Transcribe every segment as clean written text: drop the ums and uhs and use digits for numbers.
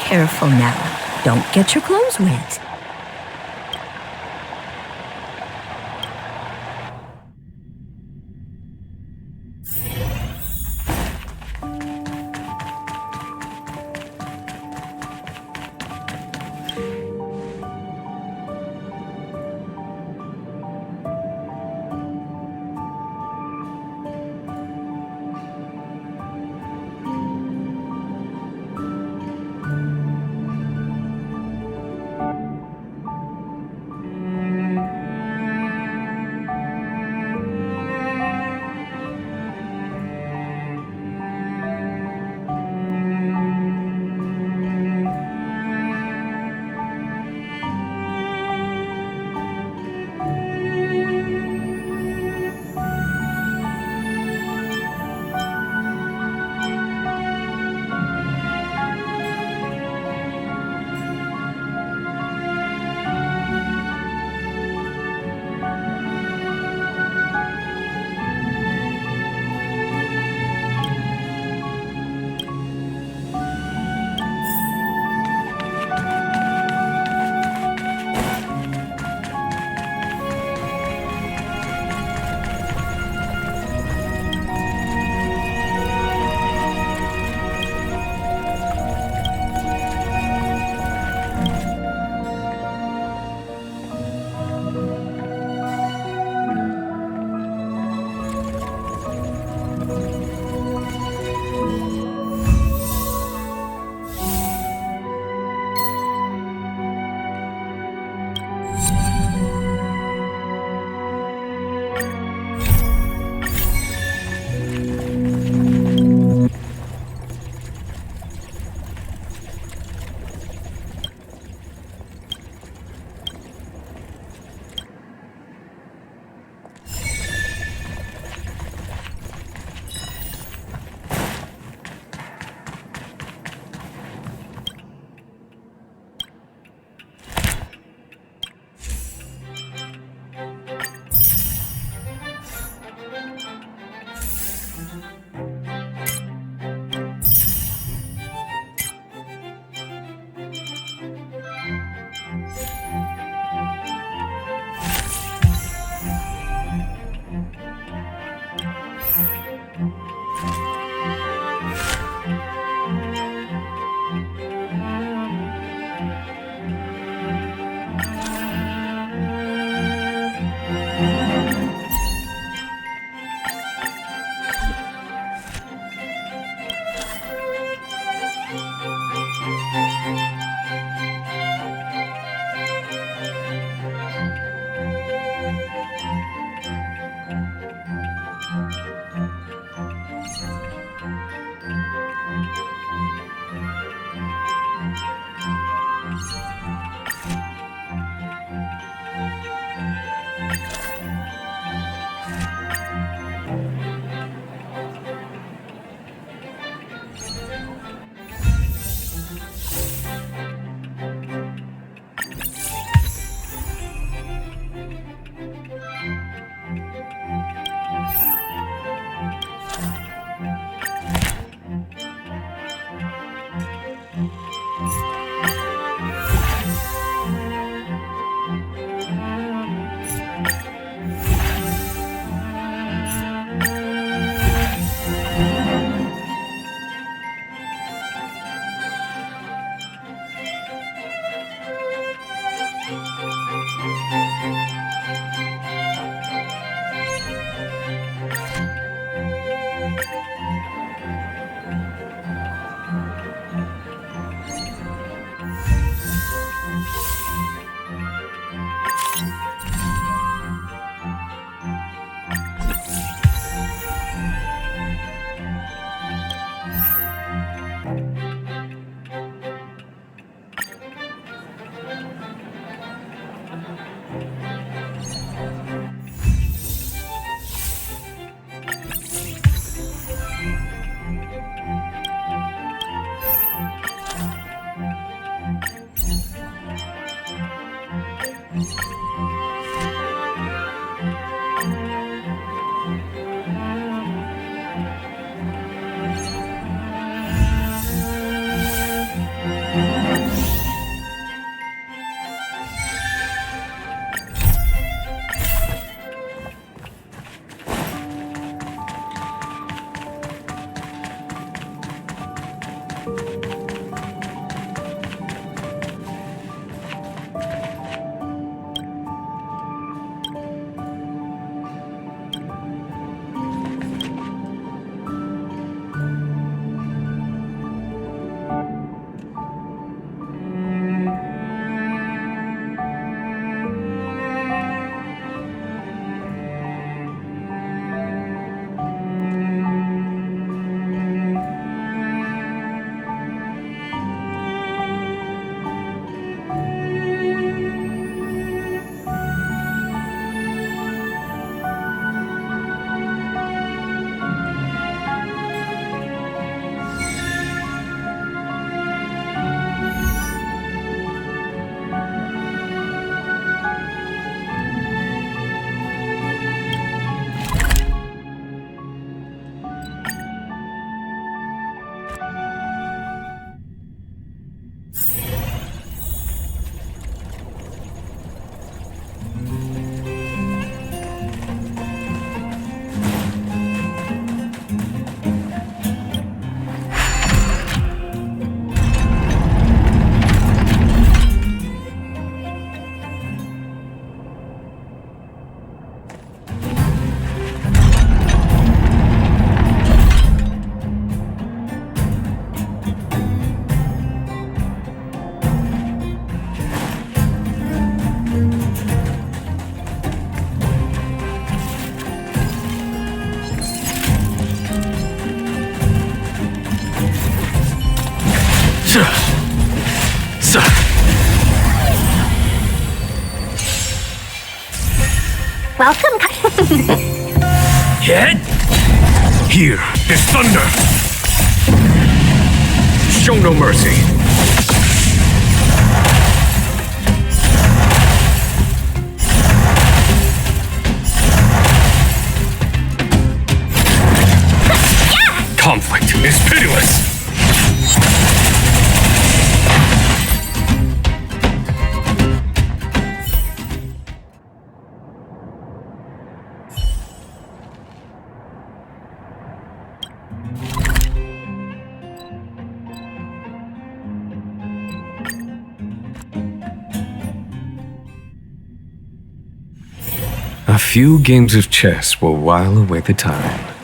careful now. Don't get your clothes wet. Welcome. Head! Here is thunder! Show no mercy! Conflict is pitiless! A few games of chess will while away the time.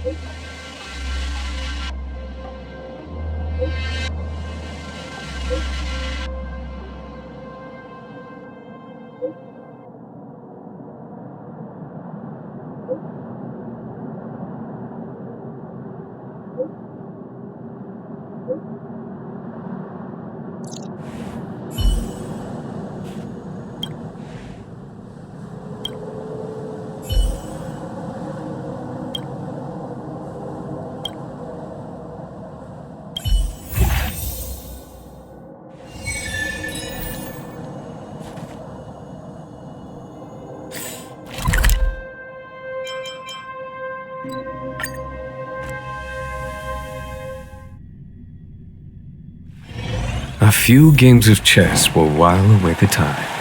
A few games of chess will while away the time.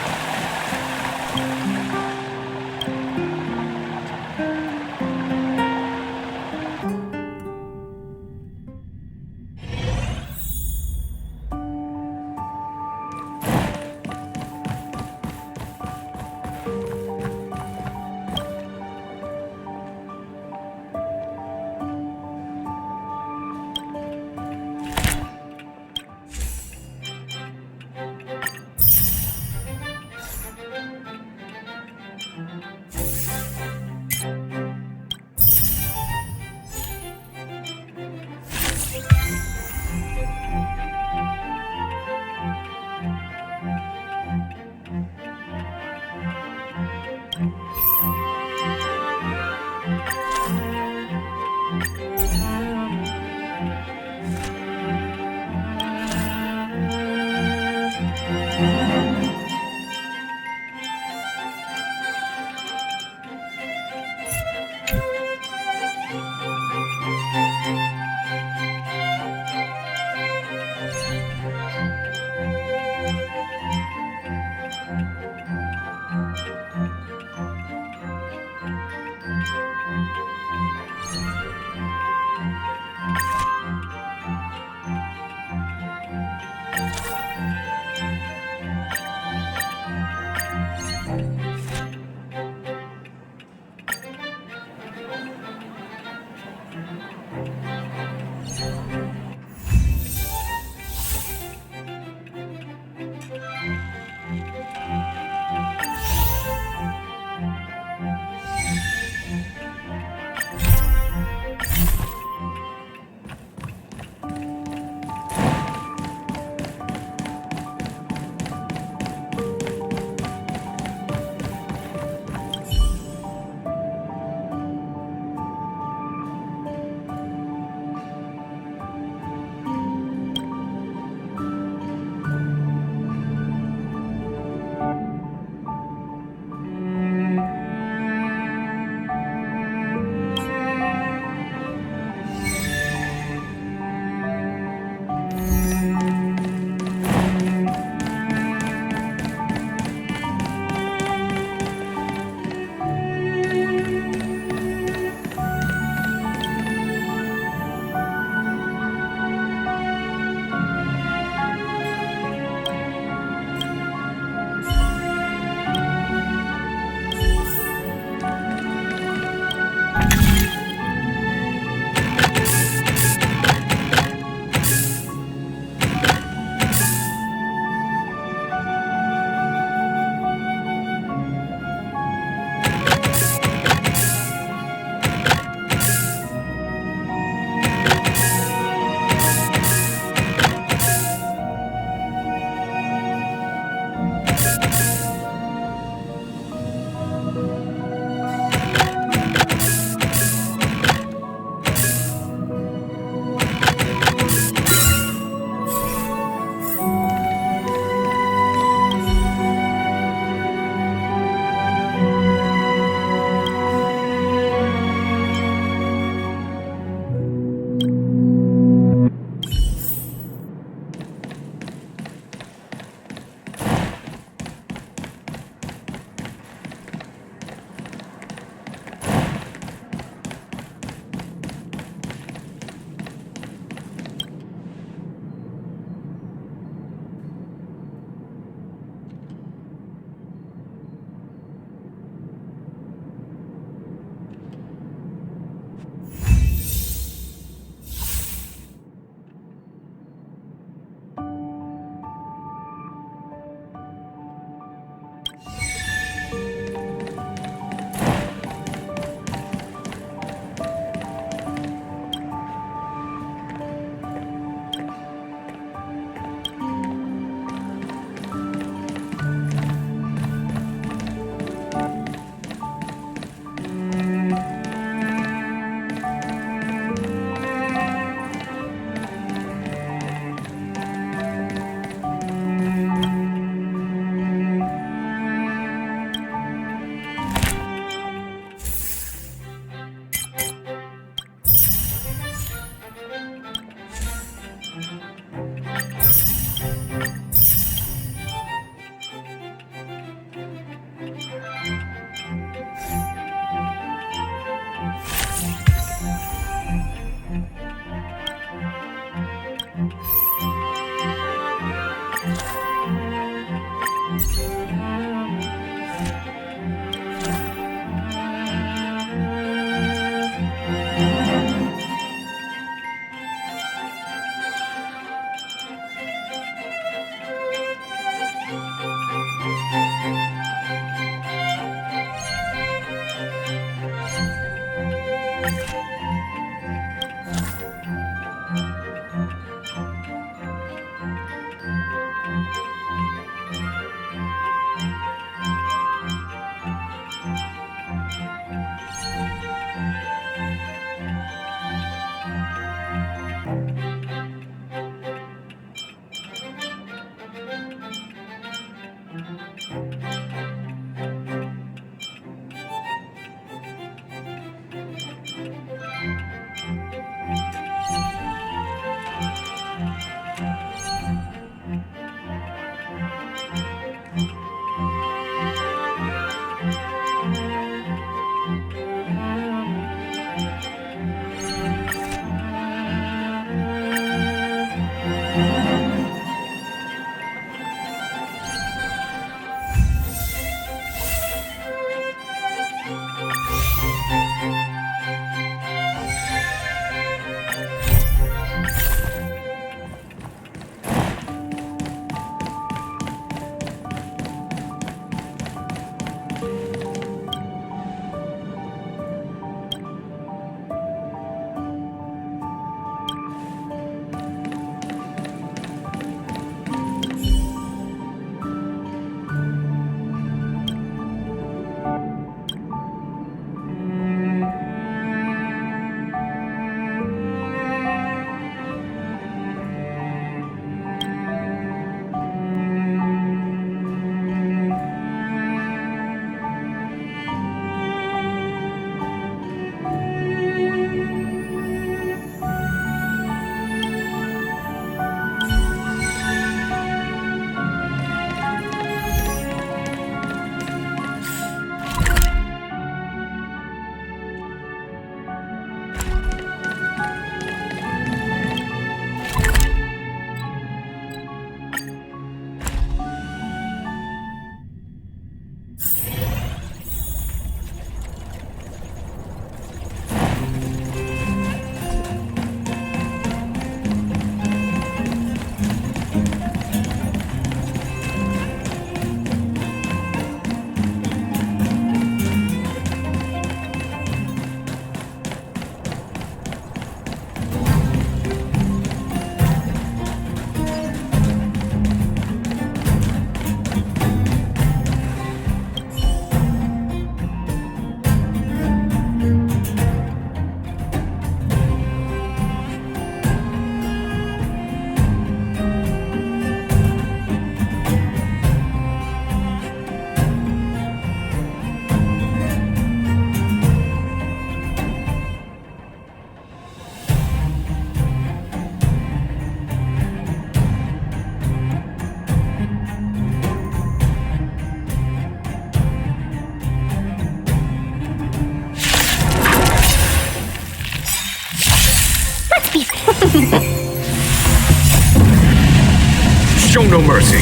Show no mercy.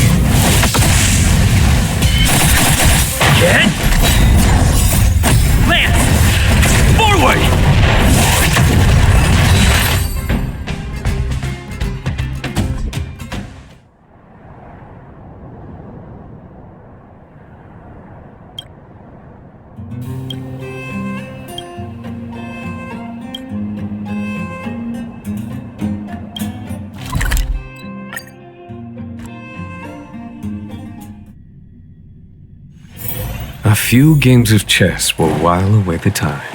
Get! Lance! Forward! A few games of chess will while away the time.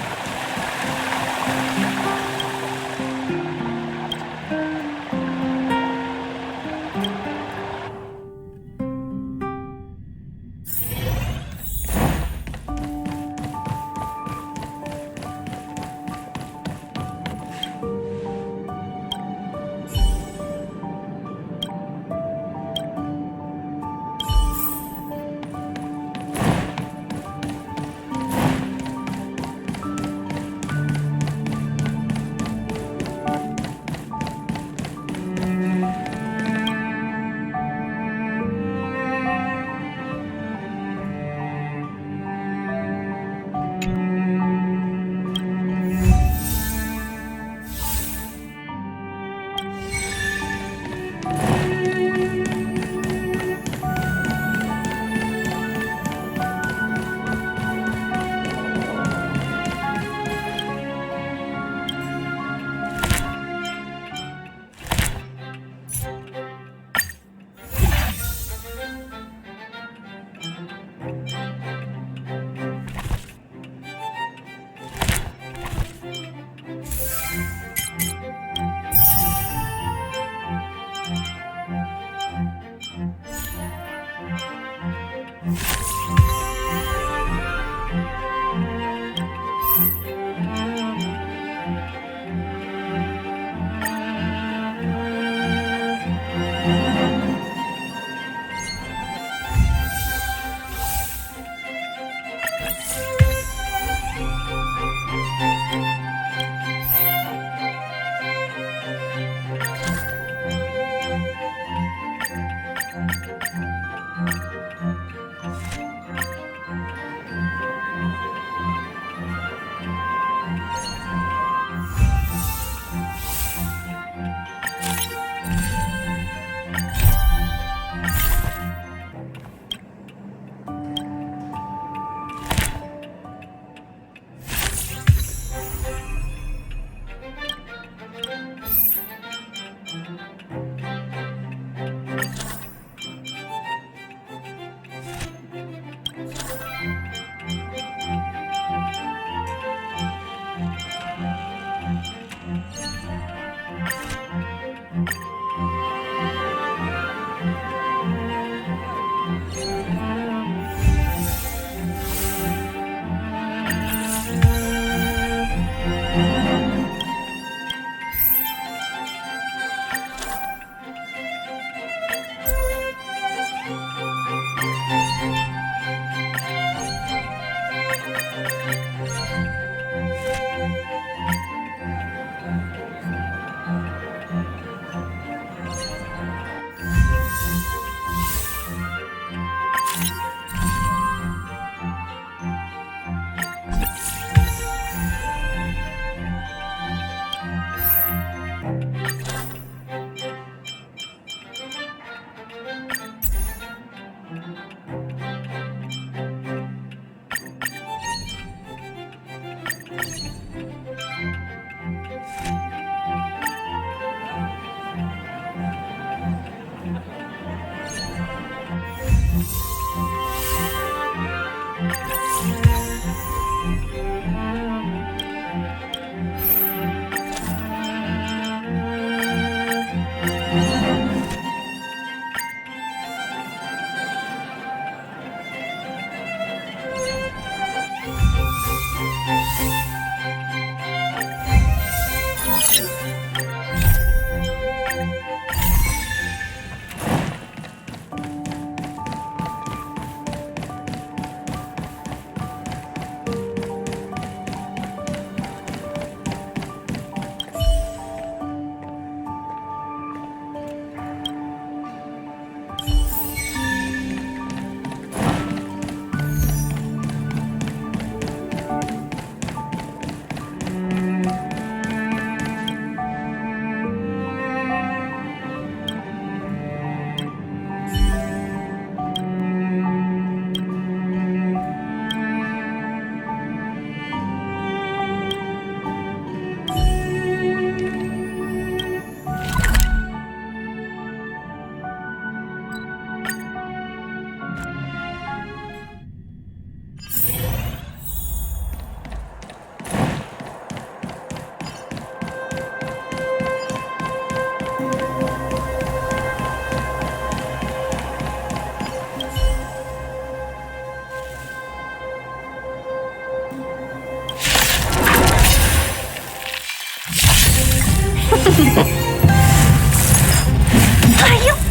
You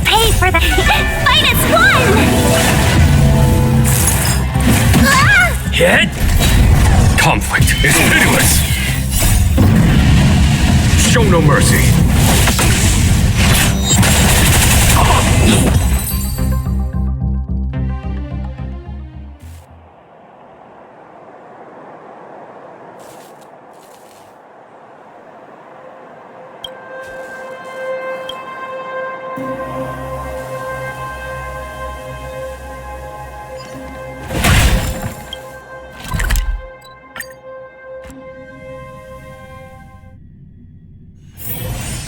pay for the -1! Hit! Conflict is pitiless! Show no mercy!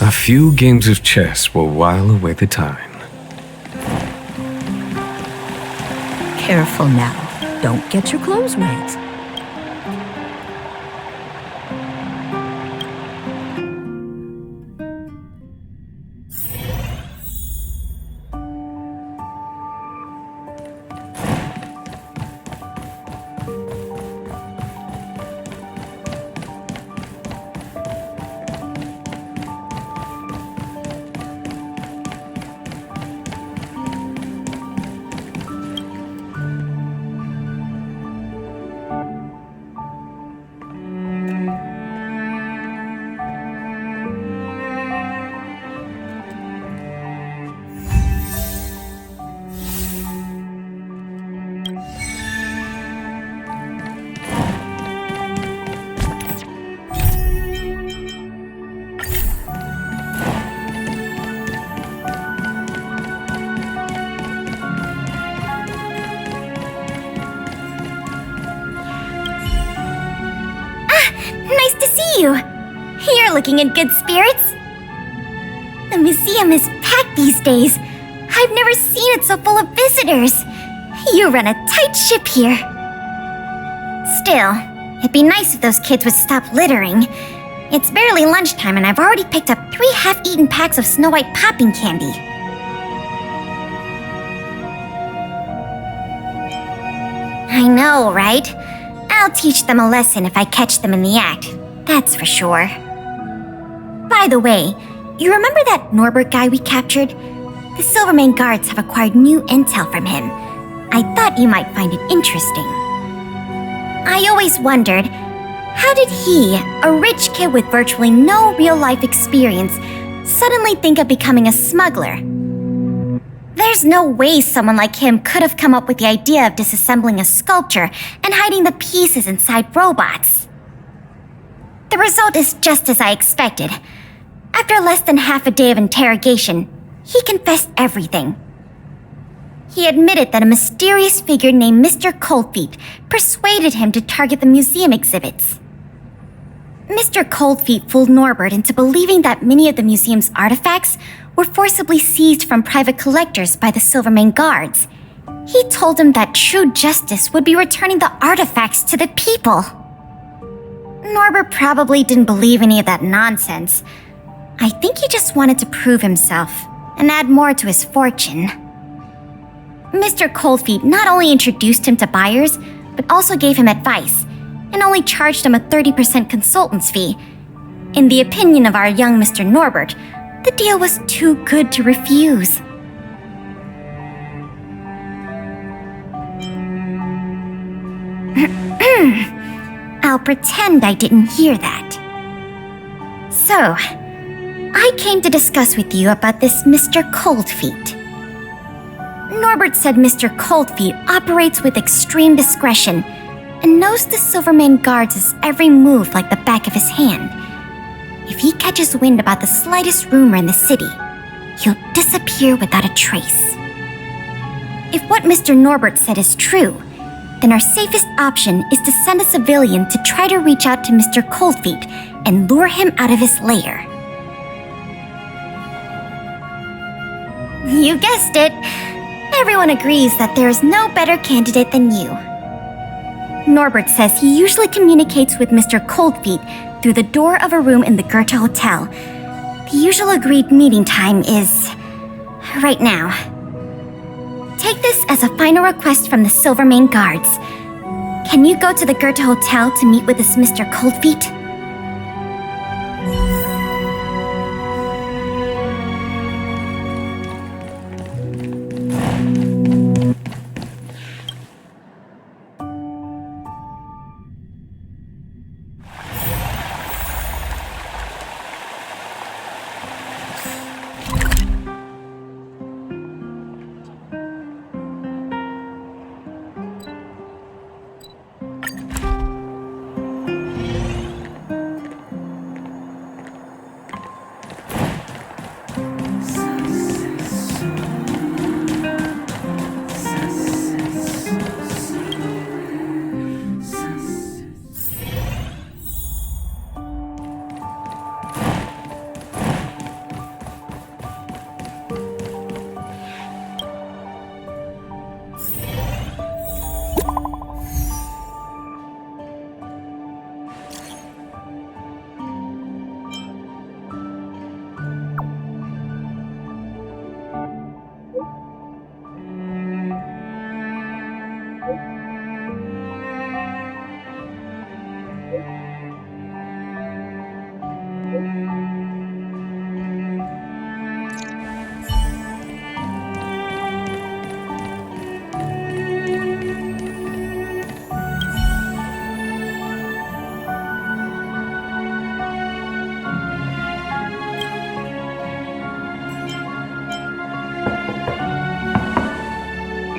A few games of chess will while away the time. Careful now. Don't get your clothes wet. Nice to see you. You're looking in good spirits. The museum is packed these days. I've never seen it so full of visitors. You run a tight ship here. Still, it'd be nice if those kids would stop littering. It's barely lunchtime and I've already picked up 3 half-eaten packs of Snow White popping candy. I know, right? I'll teach them a lesson if I catch them in the act, that's for sure. By the way, you remember that Norbert guy we captured? The Silvermane guards have acquired new intel from him. I thought you might find it interesting. I always wondered, how did he, a rich kid with virtually no real-life experience, suddenly think of becoming a smuggler? There's no way someone like him could have come up with the idea of disassembling a sculpture and hiding the pieces inside robots. The result is just as I expected. After less than half a day of interrogation, he confessed everything. He admitted that a mysterious figure named Mr. Coldfeet persuaded him to target the museum exhibits. Mr. Coldfeet fooled Norbert into believing that many of the museum's artifacts were forcibly seized from private collectors by the Silvermane guards. He told him that true justice would be returning the artifacts to the people. Norbert probably didn't believe any of that nonsense. I think he just wanted to prove himself and add more to his fortune. Mr. Coldfeet not only introduced him to buyers, but also gave him advice, and only charged him a 30% consultant's fee. In the opinion of our young Mr. Norbert, the deal was too good to refuse. I'll pretend I didn't hear that. So, I came to discuss with you about this Mr. Coldfeet. Norbert said Mr. Coldfeet operates with extreme discretion and knows the Silvermane guards' every move like the back of his hand. If he catches wind about the slightest rumor in the city, he'll disappear without a trace. If what Mr. Norbert said is true, then our safest option is to send a civilian to try to reach out to Mr. Coldfeet and lure him out of his lair. You guessed it. Everyone agrees that there is no better candidate than you. Norbert says he usually communicates with Mr. Coldfeet through the door of a room in the Goethe Hotel. The usual agreed meeting time is right now. Take this as a final request from the Silvermane guards. Can you go to the Goethe Hotel to meet with this Mr. Coldfeet?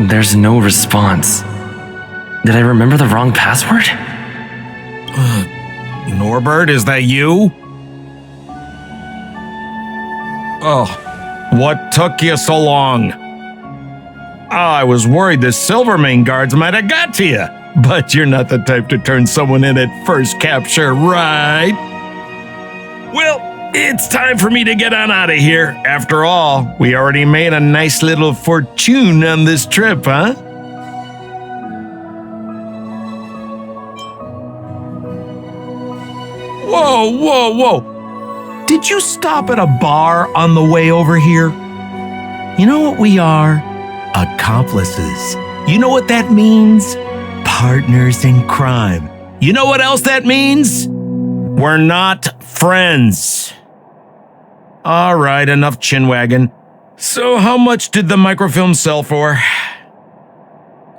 There's no response. Did I remember the wrong password? Norbert, is that you? Oh, what took you so long? I was worried the Silvermane guards might have got to you, but you're not the type to turn someone in at first capture, right? Well, it's time for me to get on out of here. After all, we already made a nice little fortune on this trip, huh? Whoa, whoa, whoa. Did you stop at a bar on the way over here? You know what we are? Accomplices. You know what that means? Partners in crime. You know what else that means? We're not friends. All right, enough chinwagging. So how much did the microfilm sell for?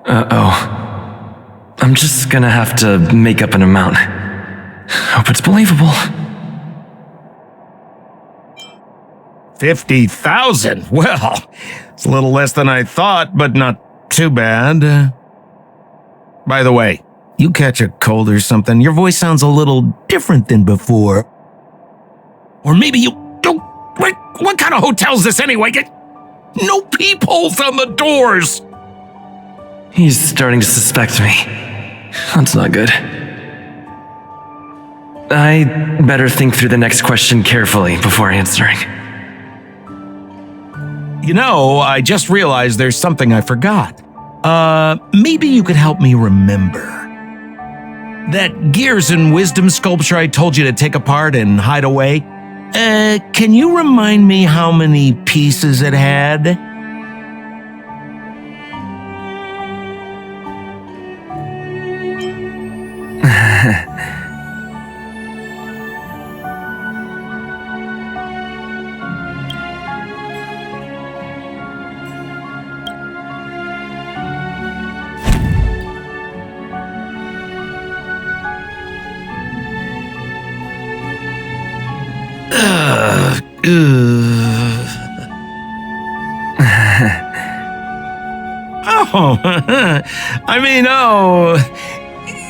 Uh-oh. I'm just gonna have to make up an amount. Hope it's believable. 50,000? Well, it's a little less than I thought, but not too bad. By the way, you catch a cold or something, your voice sounds a little different than before. Or maybe you... What kind of hotel's this anyway? No peepholes on the doors! He's starting to suspect me. That's not good. I better think through the next question carefully before answering. You know, I just realized there's something I forgot. Maybe you could help me remember. That Gears and Wisdom sculpture I told you to take apart and hide away, can you remind me how many pieces it had?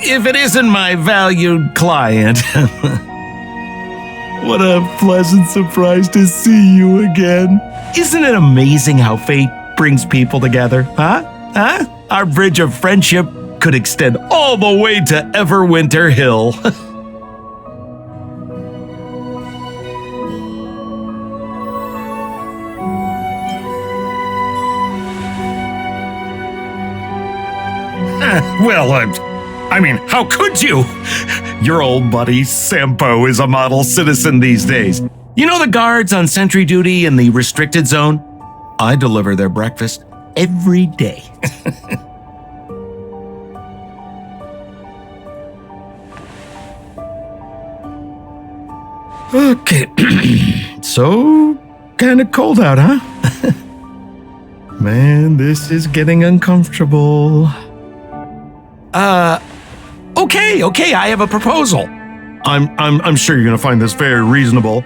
If it isn't my valued client. What a pleasant surprise to see you again. Isn't it amazing how fate brings people together, huh? Our bridge of friendship could extend all the way to Everwinter Hill. Well, how could you? Your old buddy Sampo is a model citizen these days. You know the guards on sentry duty in the restricted zone? I deliver their breakfast every day. Okay, so kind of cold out, huh? Man, this is getting uncomfortable. Okay, I have a proposal. I'm sure you're gonna find this very reasonable.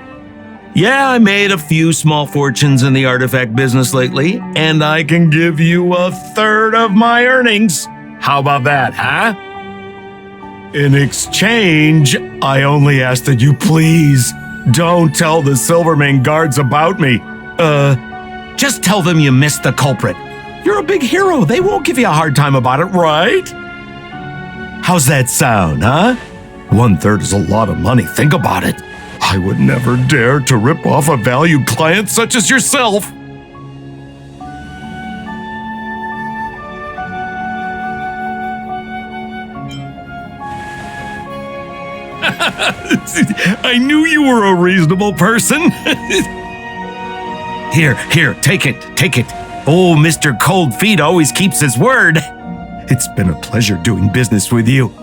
Yeah, I made a few small fortunes in the artifact business lately, and I can give you a third of my earnings. How about that, huh? In exchange, I only ask that you please don't tell the Silvermane guards about me. Just tell them you missed the culprit. You're a big hero. They won't give you a hard time about it, right? How's that sound, huh? 1/3 is a lot of money. Think about it. I would never dare to rip off a valued client such as yourself. I knew you were a reasonable person. Here, take it. Oh, Mr. Cold Feet always keeps his word. It's been a pleasure doing business with you.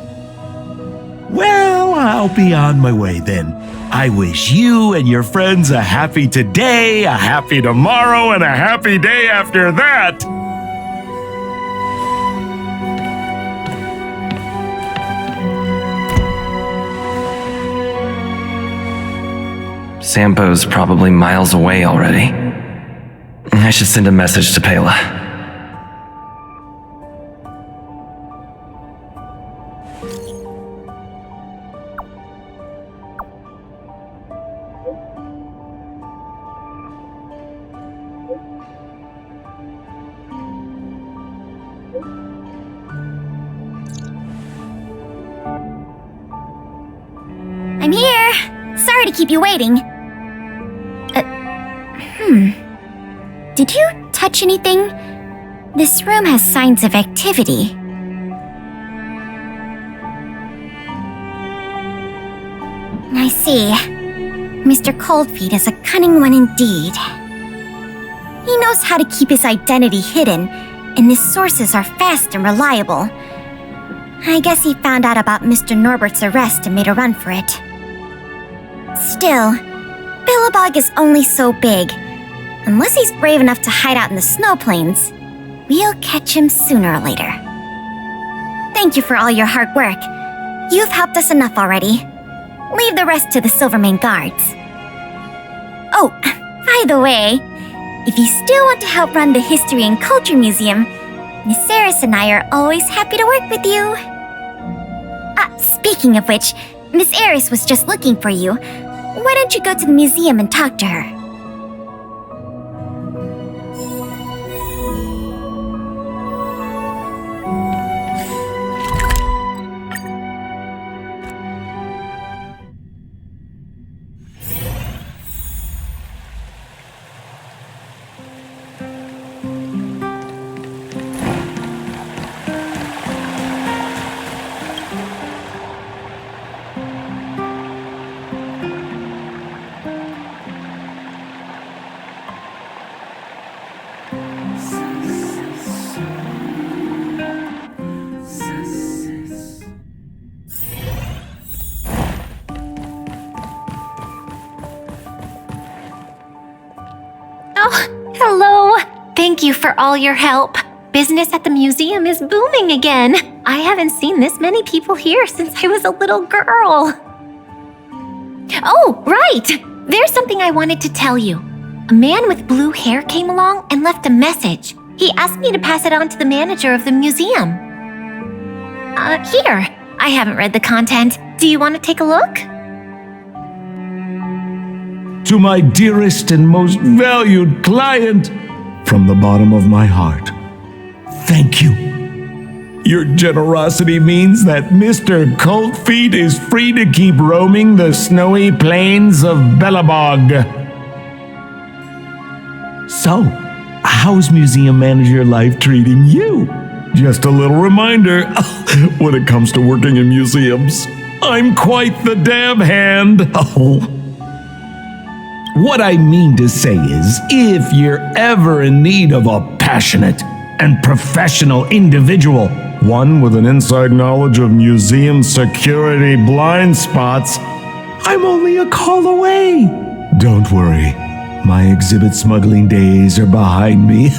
Well, I'll be on my way then. I wish you and your friends a happy today, a happy tomorrow, and a happy day after that. Sampo's probably miles away already. I should send a message to Pela. I'm here. Sorry to keep you waiting. Did you touch anything? This room has signs of activity. I see. Mr. Coldfeet is a cunning one indeed. He knows how to keep his identity hidden, and his sources are fast and reliable. I guess he found out about Mr. Norbert's arrest and made a run for it. Still, Billabog is only so big. Unless he's brave enough to hide out in the snow plains, we'll catch him sooner or later. Thank you for all your hard work. You've helped us enough already. Leave the rest to the Silvermane guards. Oh, by the way, if you still want to help run the History and Culture Museum, Miss Eris and I are always happy to work with you. Speaking of which, Miss Eris was just looking for you. Why don't you go to the museum and talk to her? Hello! Thank you for all your help. Business at the museum is booming again. I haven't seen this many people here since I was a little girl. Oh, right! There's something I wanted to tell you. A man with blue hair came along and left a message. He asked me to pass it on to the manager of the museum. Here. I haven't read the content. Do you want to take a look? To my dearest and most valued client, from the bottom of my heart, thank you. Your generosity means that Mr. Coldfeet is free to keep roaming the snowy plains of Billabog. So, how's museum manager life treating you? Just a little reminder, when it comes to working in museums, I'm quite the dab hand. What I mean to say is, if you're ever in need of a passionate and professional individual, one with an inside knowledge of museum security blind spots, I'm only a call away. Don't worry, my exhibit smuggling days are behind me.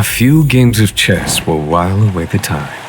few games of chess will while away the time.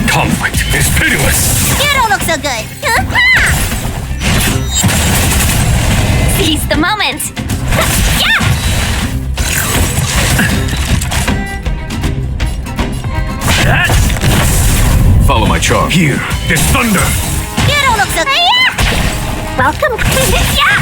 Conflict is pitiless! You don't look so good. Seize the moment. Follow my charm. Here, this thunder! You don't look so good. Welcome. Yeah.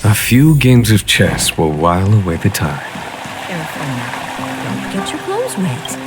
A few games of chess will while away the time. Careful now. Don't get your clothes wet.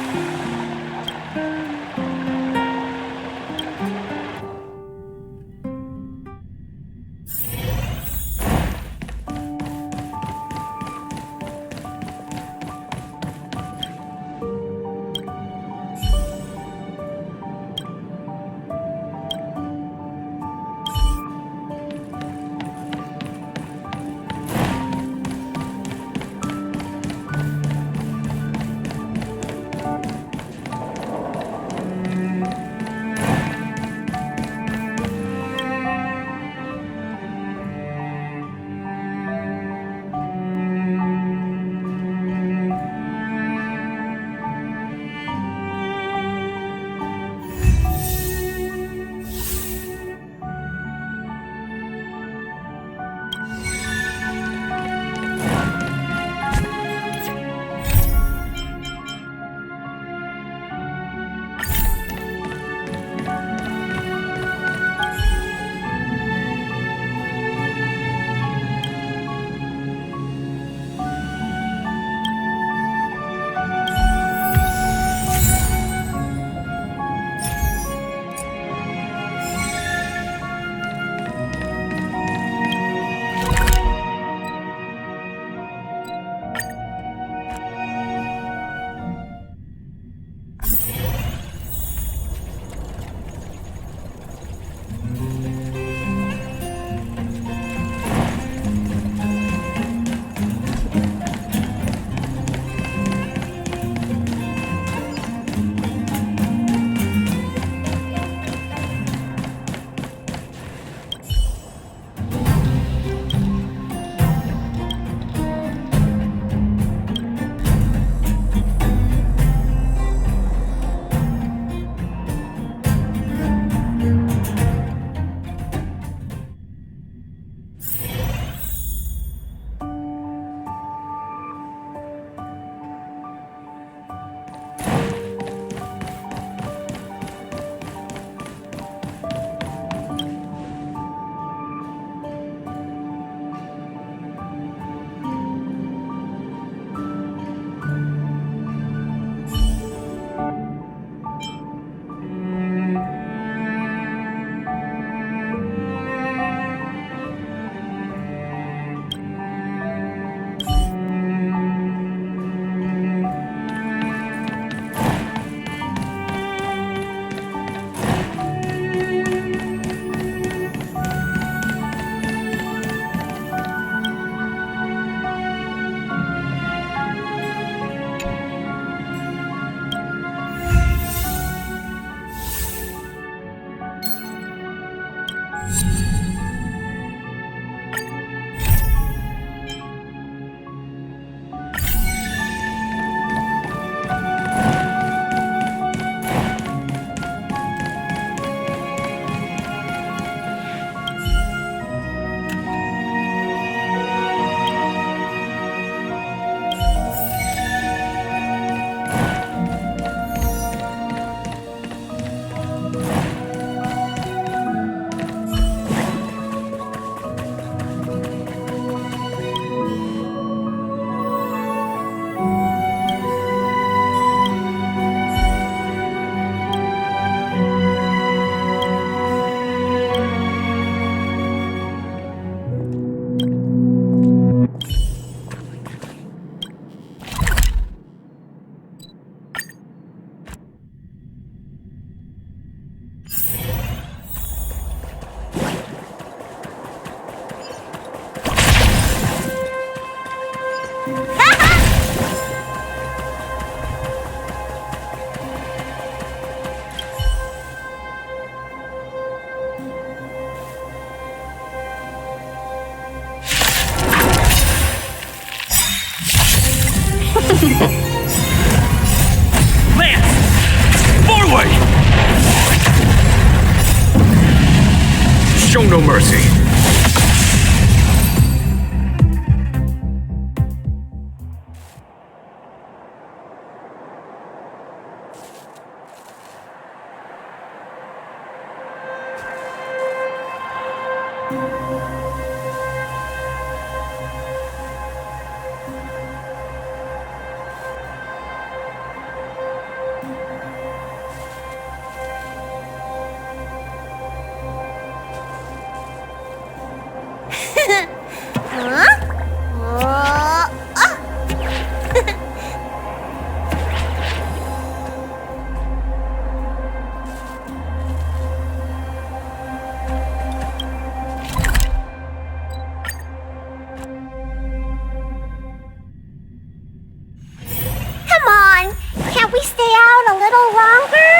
mercy. Come on, can't we stay out a little longer?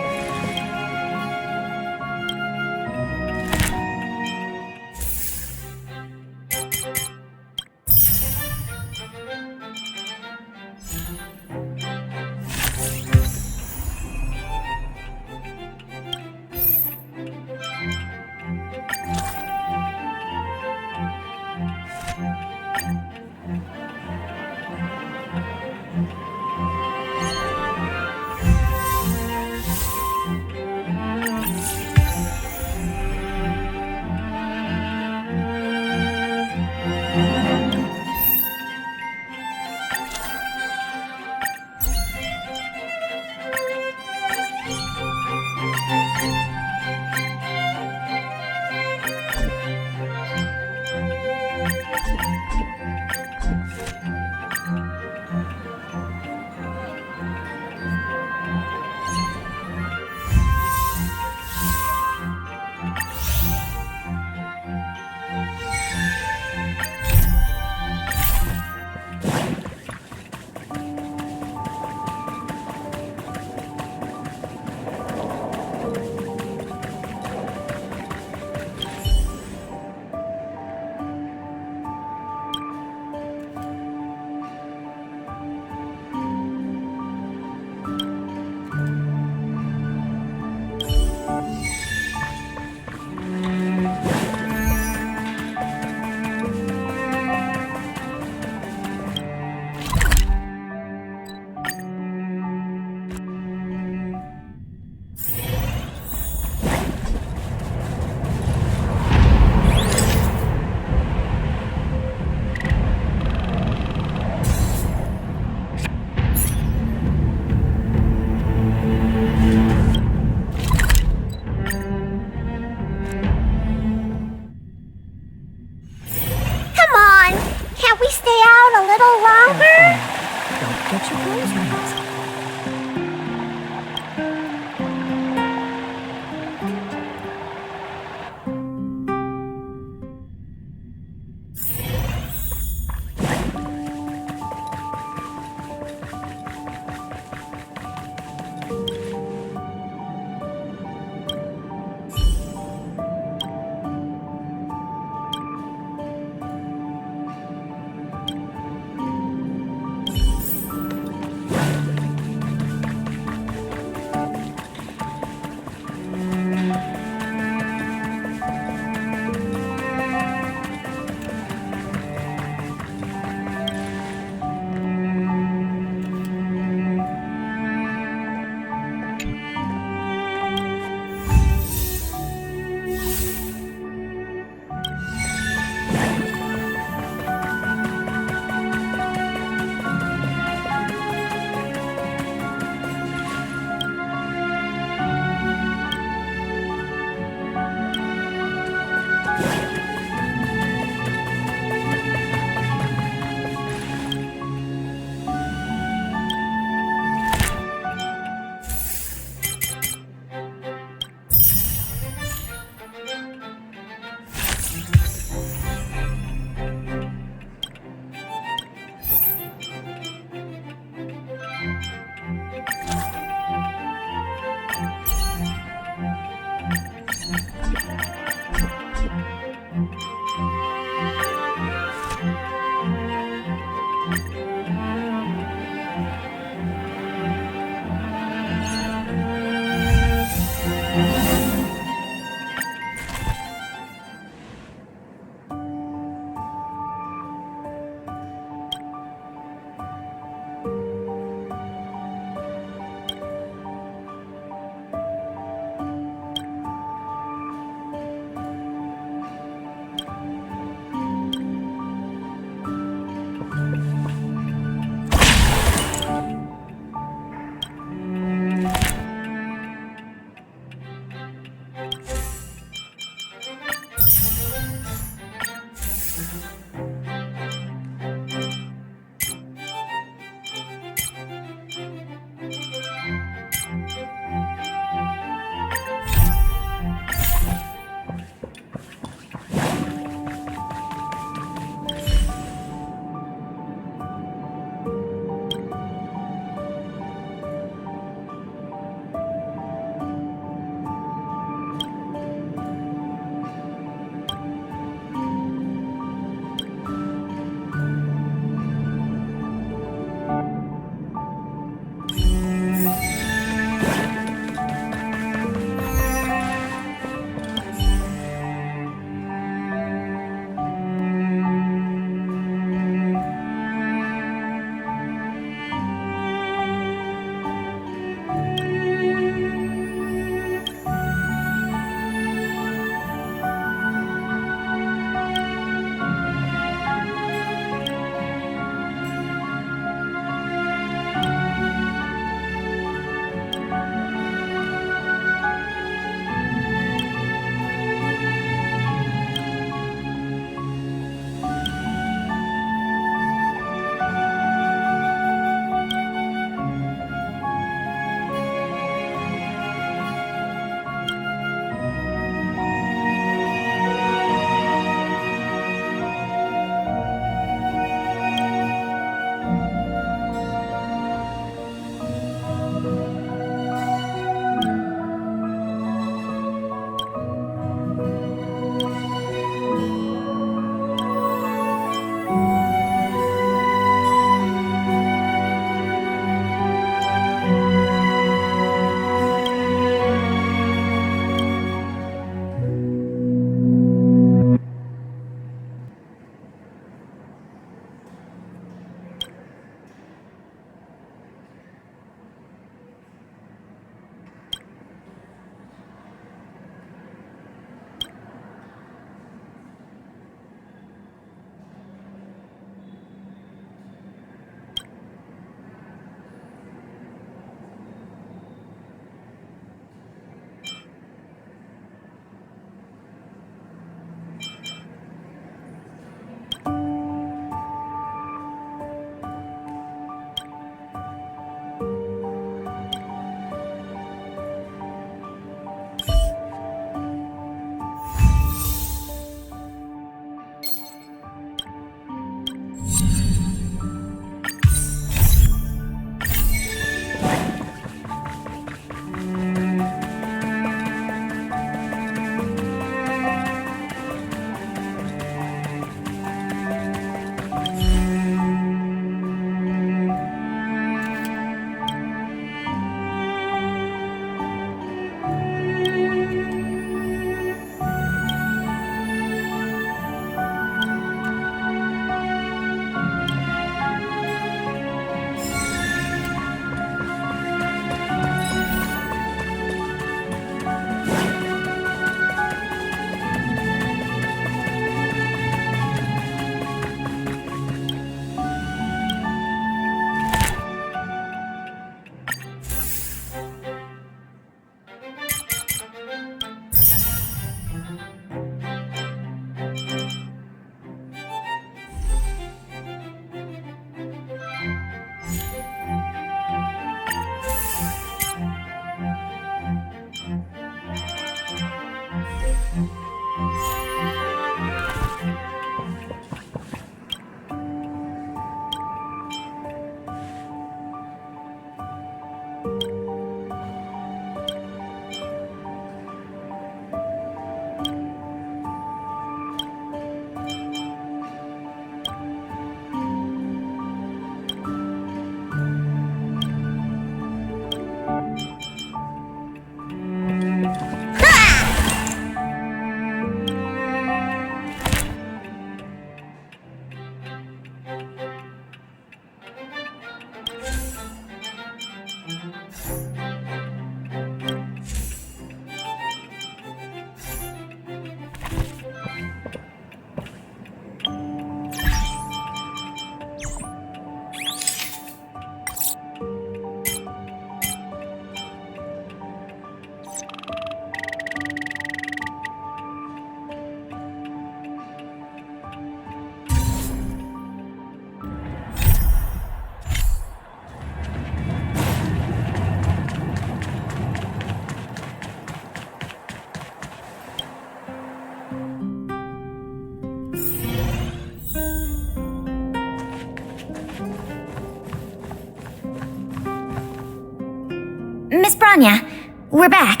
Miss Branya, we're back.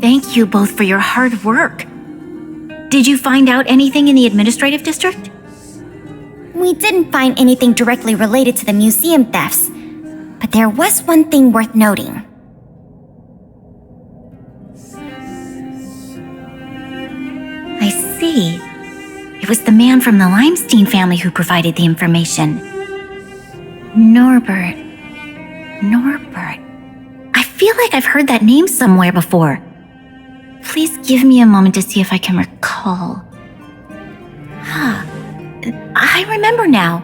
Thank you both for your hard work. Did you find out anything in the administrative district? We didn't find anything directly related to the museum thefts, but there was one thing worth noting. I see. It was the man from the Limestein family who provided the information. Norbert. I feel like I've heard that name somewhere before. Please give me a moment to see if I can recall. I remember now.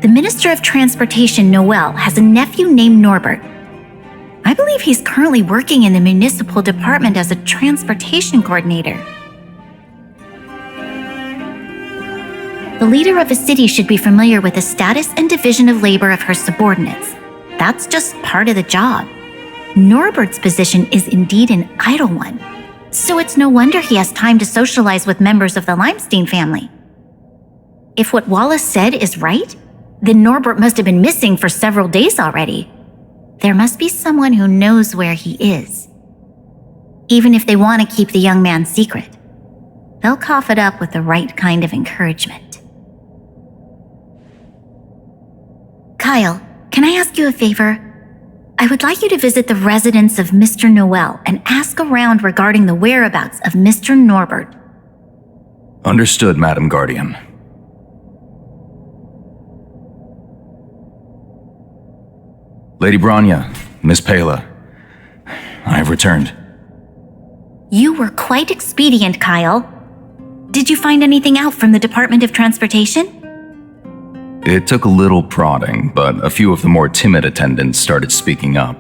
The Minister of Transportation, Noel, has a nephew named Norbert. I believe he's currently working in the municipal department as a transportation coordinator. The leader of a city should be familiar with the status and division of labor of her subordinates. That's just part of the job. Norbert's position is indeed an idle one, so it's no wonder he has time to socialize with members of the Limestein family. If what Wallace said is right, then Norbert must have been missing for several days already. There must be someone who knows where he is. Even if they want to keep the young man secret, they'll cough it up with the right kind of encouragement. Kyle, can I ask you a favor? I would like you to visit the residence of Mr. Noel and ask around regarding the whereabouts of Mr. Norbert. Understood, Madam Guardian. Lady Branya, Miss Pela, I have returned. You were quite expedient, Kyle. Did you find anything out from the Department of Transportation? It took a little prodding, but a few of the more timid attendants started speaking up.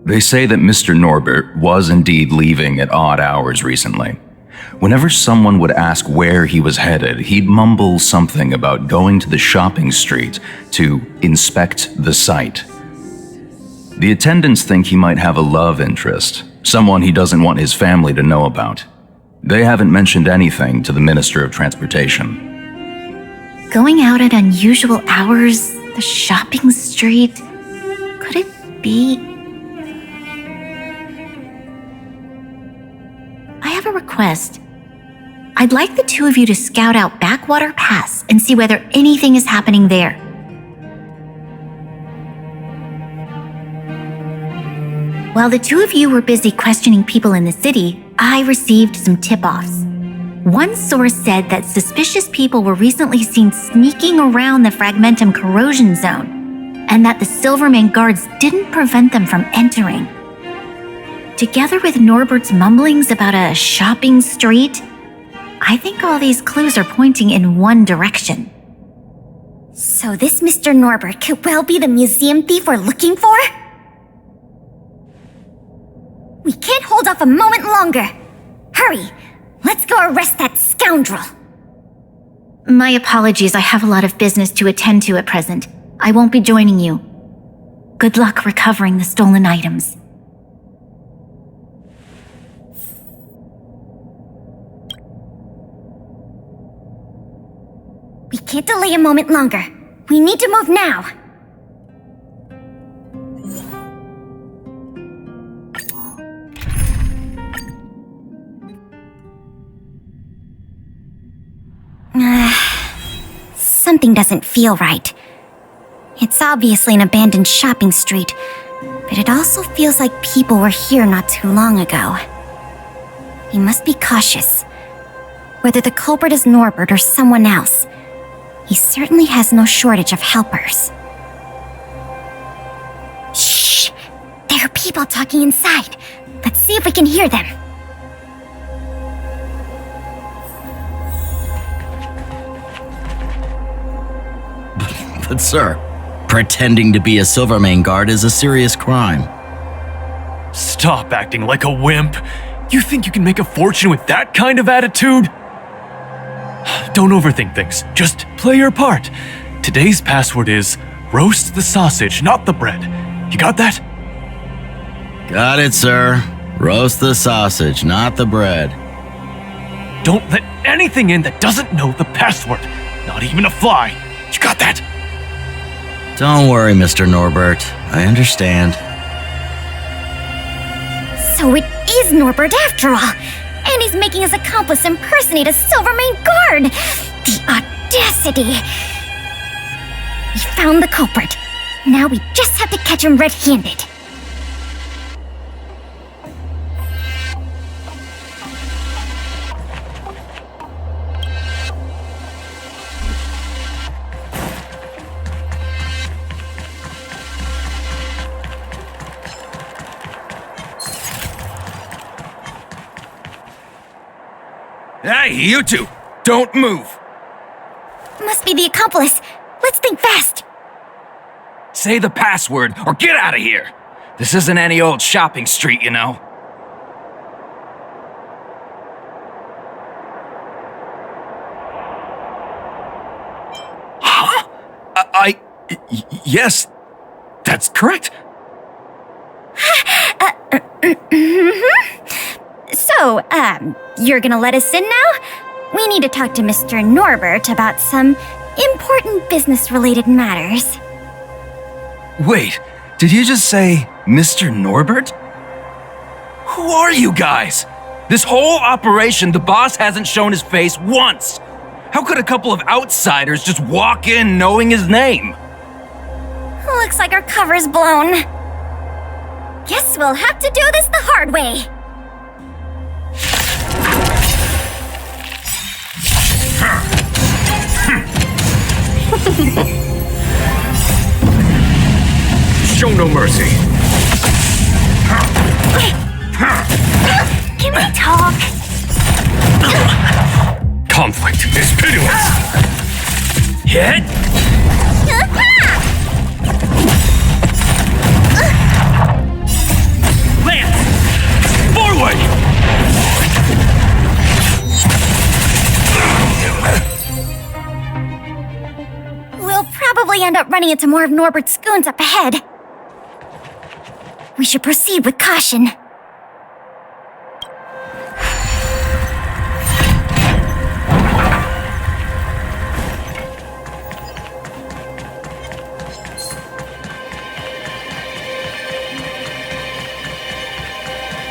They say that Mr. Norbert was indeed leaving at odd hours recently. Whenever someone would ask where he was headed, he'd mumble something about going to the shopping street to inspect the site. The attendants think he might have a love interest, someone he doesn't want his family to know about. They haven't mentioned anything to the Minister of Transportation. Going out at unusual hours, the shopping street, could it be? I have a request. I'd like the two of you to scout out Backwater Pass and see whether anything is happening there. While the two of you were busy questioning people in the city, I received some tip-offs. One source said that suspicious people were recently seen sneaking around the Fragmentum corrosion zone, and that the Silvermane guards didn't prevent them from entering. Together with Norbert's mumblings about a shopping street, I think all these clues are pointing in one direction. So this Mr. Norbert could well be the museum thief we're looking for? We can't hold off a moment longer. Hurry! Let's go arrest that scoundrel! My apologies, I have a lot of business to attend to at present. I won't be joining you. Good luck recovering the stolen items. We can't delay a moment longer. We need to move now. Something doesn't feel right. It's obviously an abandoned shopping street, but it also feels like people were here not too long ago. We must be cautious. Whether the culprit is Norbert or someone else, he certainly has no shortage of helpers. Shh! There are people talking inside. Let's see if we can hear them. But sir, pretending to be a Silvermane guard is a serious crime. Stop acting like a wimp. You think you can make a fortune with that kind of attitude? Don't overthink things. Just play your part. Today's password is roast the sausage, not the bread. You got that? Got it, sir. Roast the sausage, not the bread. Don't let anything in that doesn't know the password. Not even a fly. You got that? Don't worry, Mr. Norbert. I understand. So it is Norbert after all. And he's making his accomplice impersonate a Silvermane guard. The audacity. We found the culprit. Now we just have to catch him red-handed. Hey, you two! Don't move! Must be the accomplice. Let's think fast. Say the password or get out of here! This isn't any old shopping street, you know. Huh? Yes, that's correct. So, you're gonna let us in now? We need to talk to Mr. Norbert about some important business-related matters. Wait, did you just say Mr. Norbert? Who are you guys? This whole operation, the boss hasn't shown his face once. How could a couple of outsiders just walk in knowing his name? Looks like our cover's blown. Guess we'll have to do this the hard way. Show no mercy. Can we talk? Conflict is pitiless. Hit! Lance! Forward! We'll probably end up running into more of Norbert's goons up ahead. We should proceed with caution.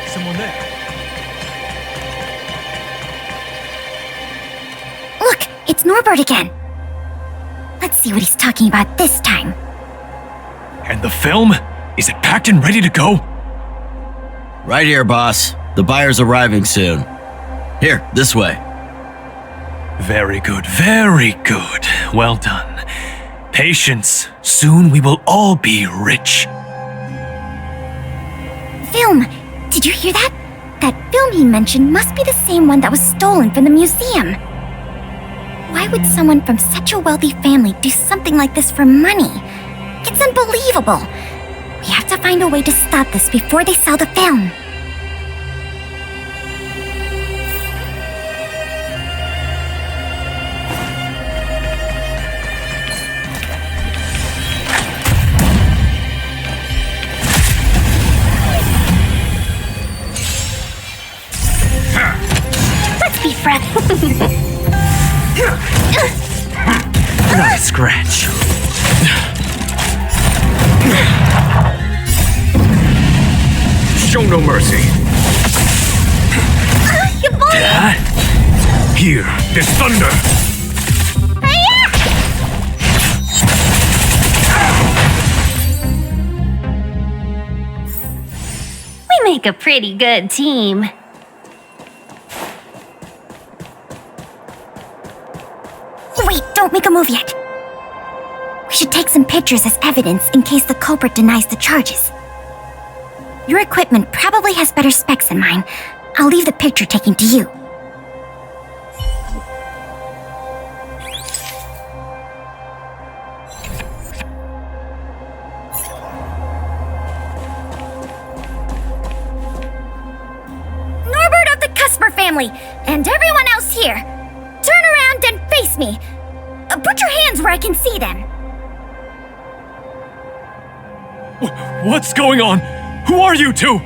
Someone there. Look, it's Norbert again. Let's see what he's talking about this time. And the film? Is it packed and ready to go? Right here, boss. The buyer's arriving soon. Here, this way. Very good, very good. Well done. Patience. Soon we will all be rich. Film! Did you hear that? That film he mentioned must be the same one that was stolen from the museum. Why would someone from such a wealthy family do something like this for money? It's unbelievable. We have to find a way to stop this before they sell the film. Let's be friends. Not a scratch. Show no mercy. You bully! Hear this thunder. We make a pretty good team. Wait, don't make a move yet. We should take some pictures as evidence in case the culprit denies the charges. Your equipment probably has better specs than mine. I'll leave the picture taking to you. Norbert of the Cusper family, and everyone else here, turn around and face me. Put your hands where I can see them. What's going on? Who are you two?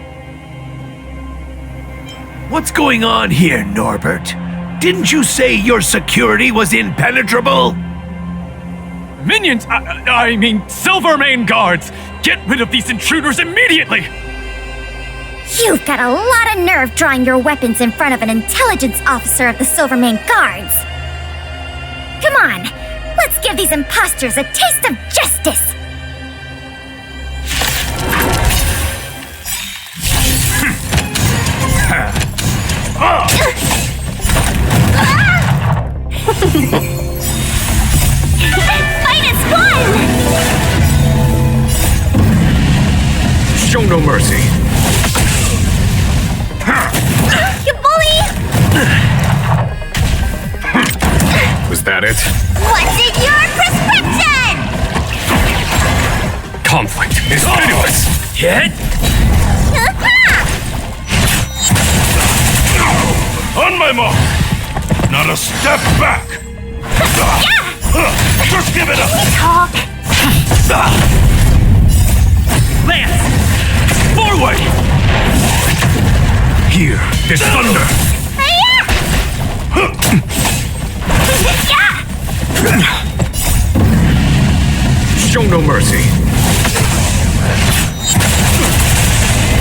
What's going on here, Norbert? Didn't you say your security was impenetrable? Minions! I mean, Silvermane guards! Get rid of these intruders immediately! You've got a lot of nerve drawing your weapons in front of an intelligence officer of the Silvermane Guards. Come on, let's give these imposters a taste of justice! Fight is fun! Show no mercy. You bully! Was that it? What's in your prescription? Conflict is pitiless. Hit! On my mark! Not a step back! Just give it up! Talk. Lance! Forward! Here, this thunder. Show no mercy.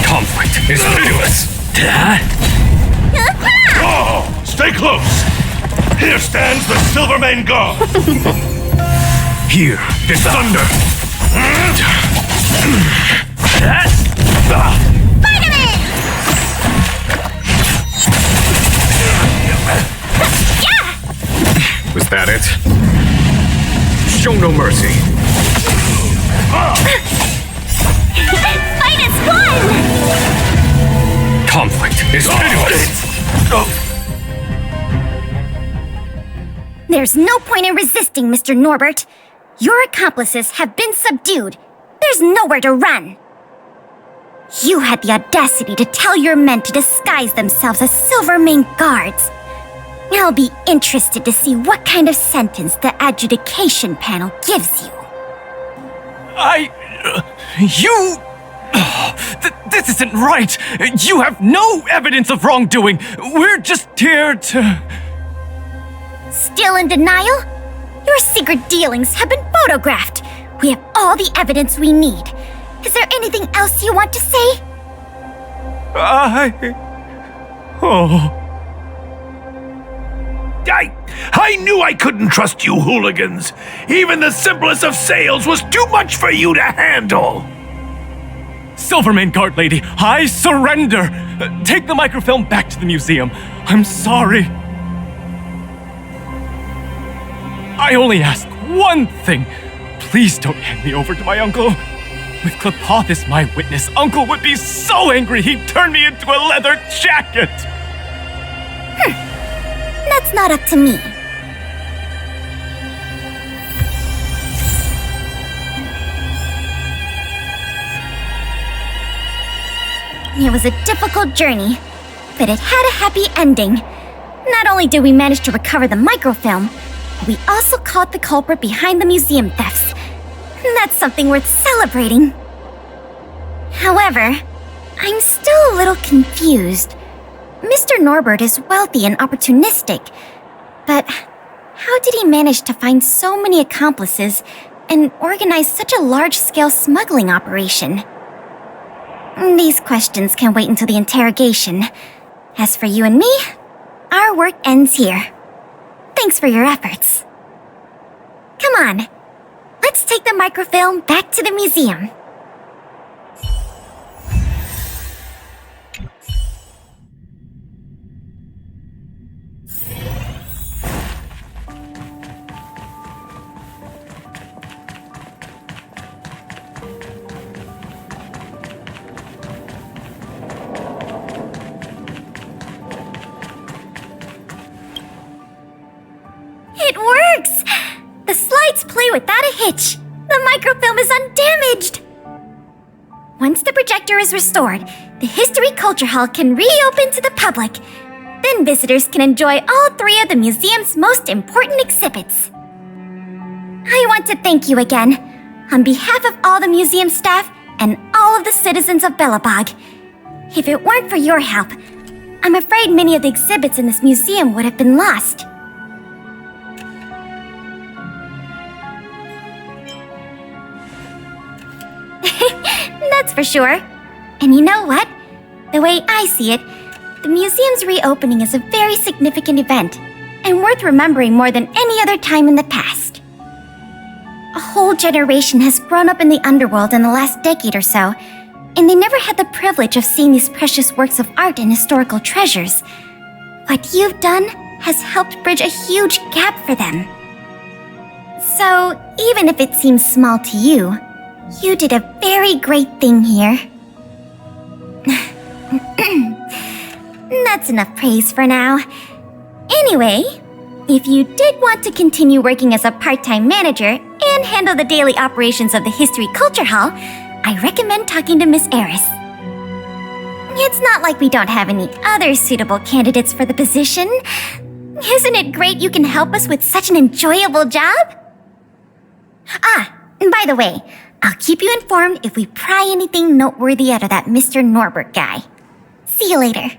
Conflict is pitiless. Oh, stay close! Here stands the Silvermane Guard! Here, this thunder. Was that it? Show no mercy. Fight is fun! Conflict is pitiless. There's no point in resisting, Mr. Norbert. Your accomplices have been subdued. There's nowhere to run. You had the audacity to tell your men to disguise themselves as Silvermane Guards. I'll be interested to see what kind of sentence the adjudication panel gives you. This isn't right! You have no evidence of wrongdoing! We're just here to... Still in denial? Your secret dealings have been photographed. We have all the evidence we need. Is there anything else you want to say? I knew I couldn't trust you hooligans! Even the simplest of sales was too much for you to handle! Silvermane Guard Lady, I surrender! Take the microfilm back to the museum. I'm sorry. I only ask one thing. Please don't hand me over to my uncle. With Klapoth as my witness, Uncle would be so angry he'd turn me into a leather jacket! That's not up to me. It was a difficult journey, but it had a happy ending. Not only did we manage to recover the microfilm, we also caught the culprit behind the museum thefts. That's something worth celebrating. However, I'm still a little confused. Mr. Norbert is wealthy and opportunistic, but how did he manage to find so many accomplices and organize such a large-scale smuggling operation? These questions can wait until the interrogation. As for you and me, our work ends here. Thanks for your efforts. Come on, let's take the microfilm back to the museum. It works! The slides play without a hitch. The microfilm is undamaged. Once the projector is restored, the History Culture Hall can reopen to the public. Then visitors can enjoy all three of the museum's most important exhibits. I want to thank you again, on behalf of all the museum staff and all of the citizens of Belobog. If it weren't for your help, I'm afraid many of the exhibits in this museum would have been lost. that's for sure. And you know what? The way I see it, the museum's reopening is a very significant event, and worth remembering more than any other time in the past. A whole generation has grown up in the underworld in the last decade or so, and they never had the privilege of seeing these precious works of art and historical treasures. What you've done has helped bridge a huge gap for them. So, even if it seems small to you, you did a very great thing here. That's enough praise for now. Anyway, if you did want to continue working as a part-time manager and handle the daily operations of the History Culture Hall, I recommend talking to Miss Eris. It's not like we don't have any other suitable candidates for the position. Isn't it great you can help us with such an enjoyable job? And by the way, I'll keep you informed if we pry anything noteworthy out of that Mr. Norbert guy. See you later.